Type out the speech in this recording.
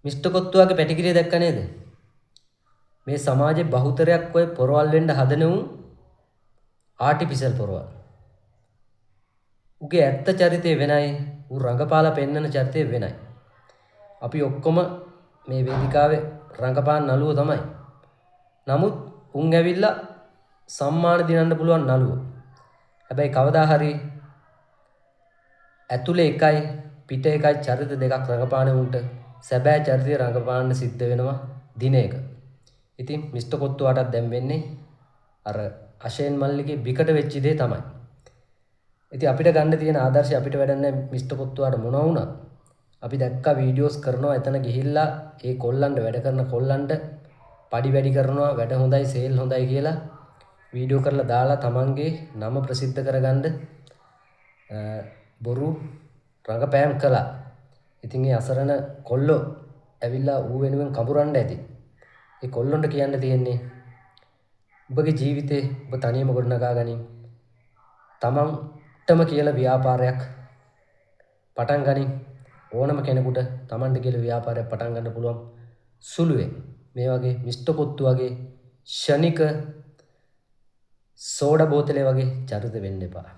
Mister කොත්තුවාගේ පැටිකිරිය දැක්ක නේද? මේ සමාජයේ බහුතරයක් ඔය පොරවල් වෙන්න හදන උන් ආටිෆිෂල් පොරවල්. උගේ ඇත්ත චරිතය වෙනයි, ඌ රංගපාලා පෙන්වන චරිතය වෙනයි. අපි ඔක්කොම මේ වේදිකාවේ රංගපාන නළුවෝ තමයි. නමුත් උන් ඇවිල්ලා සම්මාන දිනන්න පුළුවන් නළුවෝ. හැබැයි කවදා හරි ඇතුලේ එකයි පිට එකයි චරිත දෙකක් රංගපාන උන්ට සැබෑ චරිතය රංගපාන්න සිද්ධ වෙනවා දිනයක. ඉතින් මිස්ටර් කොත්තුවාටත් දැන් වෙන්නේ අර අශේන් මල්ලිගේ විකට වෙච්ච දේ තමයි. ඉතින් අපිට ගන්න තියෙන ආදර්ශය අපිට වැඩන්නේ මිස්ටර් කොත්තුවාට මොනවා වුණත් අපි දැක්කා වීඩියෝස් කරනවා එතන ගිහිල්ලා ඒ කොල්ලන්ට වැඩ කරන කොල්ලන්ට පඩි වැඩි කරනවා වැඩ හොඳයි සේල් හොඳයි කියලා වීඩියෝ කරලා දාලා තමන්ගේ නම ප්‍රසිද්ධ කරගන්න බොරු රංගපෑම් කළා. ඉතින් ඒ අසරණ කොල්ලෝ ඇවිල්ලා ඌ වෙනුවෙන් කඹරන්න ඇති. ඒ කොල්ලොන්ට කියන්න තියෙන්නේ ඔබගේ ජීවිතේ ඔබ තනියම ගොඩනගා ගනින්. තමන්ටම කියලා ව්‍යාපාරයක් පටන් ගනින්. ඕනම කෙනෙකුට තමන්ට කියලා ව්‍යාපාරයක් පටන් ගන්න පුළුවන් සුළුවෙන්. මේ වගේ මිස්ටර් කොත්තු වගේ ෂණික සෝඩා බෝතලේ වගේ චරිත වෙන්න එපා.